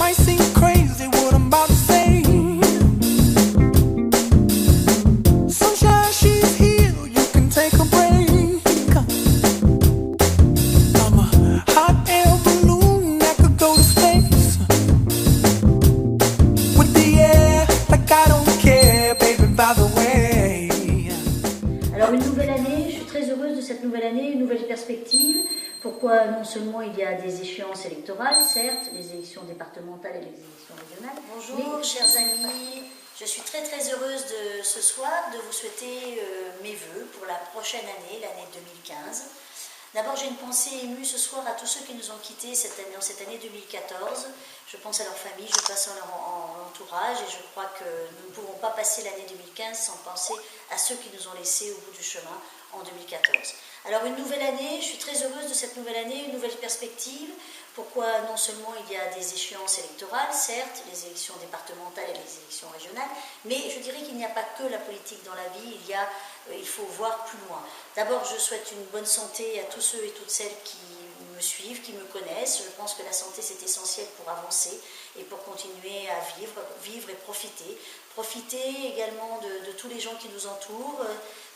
might seem crazy what I'm about to say. Sunshine, she's here, you can take a break. I'm a hot air balloon that could go to space. With the air, like I don't care, baby, by the way. Alors une nouvelle année, je suis très heureuse de cette nouvelle année, une nouvelle perspective. Pourquoi non seulement il y a des échéances électorales, certes, les élections départementales et les élections régionales. Bonjour chers amis, je suis très heureuse de ce soir de vous souhaiter mes vœux pour la prochaine année, l'année 2015. D'abord j'ai une pensée émue ce soir à tous ceux qui nous ont quittés en cette année 2014. Je pense à leur famille, je pense à leur entourage et je crois que nous ne pouvons pas passer l'année 2015 sans penser à ceux qui nous ont laissés au bout du chemin en 2014. Alors une nouvelle année, je suis très heureuse de cette nouvelle année, une nouvelle perspective. Pourquoi non seulement il y a des échéances électorales, certes, les élections départementales et les élections régionales, mais je dirais qu'il n'y a pas que la politique dans la vie, il faut voir plus loin. D'abord, je souhaite une bonne santé à tous ceux et toutes celles qui me suivent, qui me connaissent. Je pense que la santé c'est essentiel pour avancer et pour continuer à vivre et profiter. Profiter également de tous les gens qui nous entourent.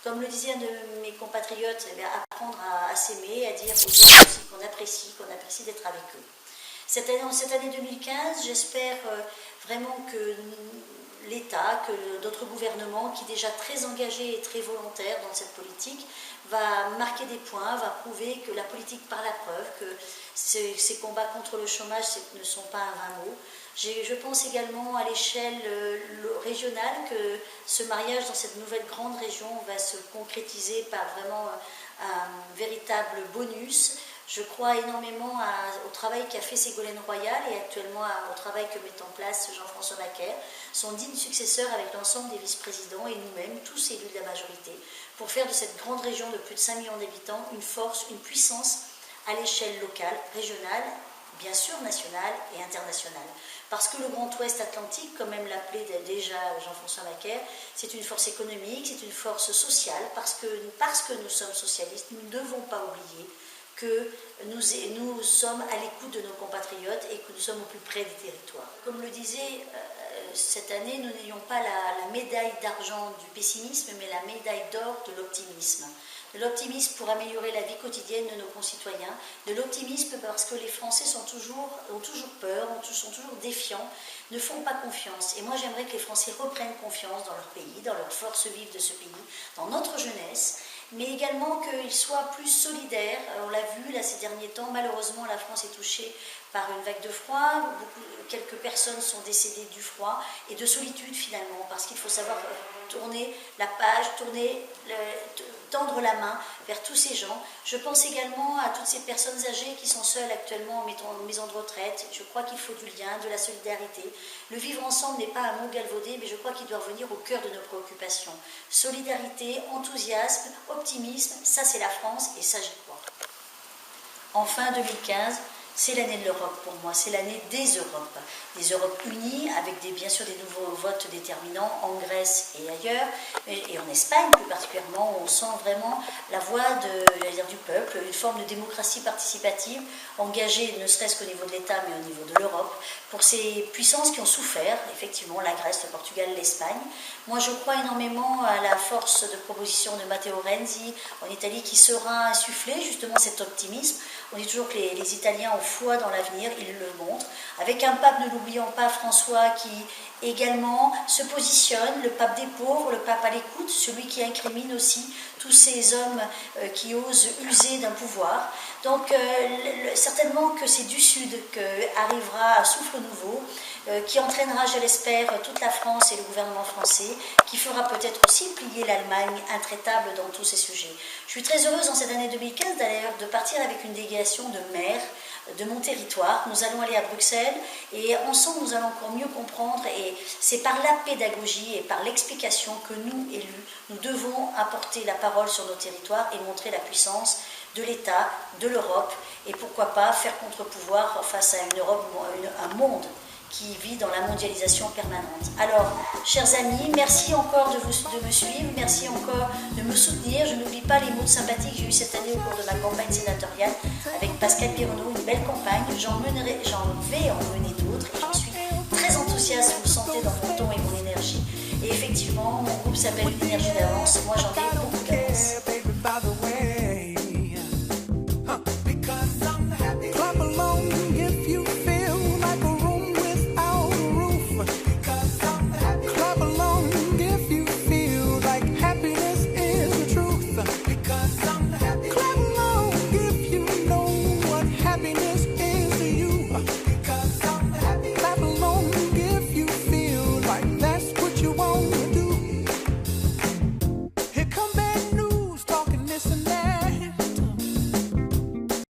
Comme le disait un de mes compatriotes, apprendre à s'aimer, à dire aux autres qu'on apprécie d'être avec eux. Cette année 2015, j'espère vraiment que l'État, que notre gouvernement, qui est déjà très engagé et très volontaire dans cette politique, va marquer des points, va prouver que la politique par la preuve, que ces combats contre le chômage ne sont pas un vain mot. Je pense également à l'échelle régionale que ce mariage dans cette nouvelle grande région va se concrétiser par vraiment un véritable bonus. Je crois énormément au travail qu'a fait Ségolène Royal et actuellement au travail que met en place Jean-François Macaire, son digne successeur avec l'ensemble des vice-présidents et nous-mêmes, tous élus de la majorité, pour faire de cette grande région de plus de 5 millions d'habitants une force, une puissance à l'échelle locale, régionale, bien sûr nationale et internationale. Parce que le Grand Ouest Atlantique, comme même l'appelait déjà Jean-François Macaire, c'est une force économique, c'est une force sociale, parce que nous sommes socialistes, nous ne devons pas oublier que nous sommes à l'écoute de nos compatriotes et que nous sommes au plus près des territoires. Comme le disait, cette année, nous n'ayons pas la médaille d'argent du pessimisme, mais la médaille d'or de l'optimisme. De l'optimisme pour améliorer la vie quotidienne de nos concitoyens, de l'optimisme parce que les Français ont toujours peur, sont toujours défiants, ne font pas confiance. Et moi j'aimerais que les Français reprennent confiance dans leur pays, dans leur force vive de ce pays, dans notre jeunesse, mais également qu'ils soient plus solidaires. On l'a vu là ces derniers temps, malheureusement la France est touchée par une vague de froid, quelques personnes sont décédées du froid et de solitude finalement, parce qu'il faut savoir tourner la page, tendre la main vers tous ces gens. Je pense également à toutes ces personnes âgées qui sont seules actuellement en maison de retraite. Je crois qu'il faut du lien, de la solidarité. Le vivre ensemble n'est pas un mot galvaudé, mais je crois qu'il doit revenir au cœur de nos préoccupations. Solidarité, enthousiasme, optimisme, ça c'est la France et ça j'y crois. Enfin 2015, c'est l'année de l'Europe pour moi, c'est l'année des Europes unies avec bien sûr des nouveaux votes déterminants en Grèce et ailleurs, et en Espagne plus particulièrement, où on sent vraiment la voix du peuple, une forme de démocratie participative engagée ne serait-ce qu'au niveau de l'État mais au niveau de l'Europe, pour ces puissances qui ont souffert, effectivement la Grèce, le Portugal, l'Espagne. Moi je crois énormément à la force de proposition de Matteo Renzi en Italie qui saura insuffler justement cet optimisme. On dit toujours que les Italiens ont foi dans l'avenir, ils le montrent, avec un pape, ne l'oublions pas, François, qui également se positionne, le pape des pauvres, le pape à l'écoute, celui qui incrimine aussi tous ces hommes qui osent user d'un pouvoir. Donc certainement que c'est du Sud qu'arrivera un souffle nouveau, qui entraînera, je l'espère, toute la France et le gouvernement français, qui fera peut-être aussi plier l'Allemagne intraitable dans tous ces sujets. Je suis très heureuse en cette année 2015 d'ailleurs de partir avec une délégation de maires de mon territoire. Nous allons aller à Bruxelles et ensemble nous allons encore mieux comprendre, et c'est par la pédagogie et par l'explication que nous, élus, nous devons apporter la parole sur nos territoires et montrer la puissance de l'État, de l'Europe, et pourquoi pas faire contre-pouvoir face à une Europe, un monde qui vit dans la mondialisation permanente. Alors, chers amis, merci encore de me suivre, merci encore de me soutenir. Je n'oublie pas les mots de sympathie que j'ai eu cette année au cours de ma campagne sénatoriale avec Pascal Perronneau, une belle campagne. J'en vais en mener d'autres et j'en suis qui s'appelle une énergie d'avance. Moi, j'en ai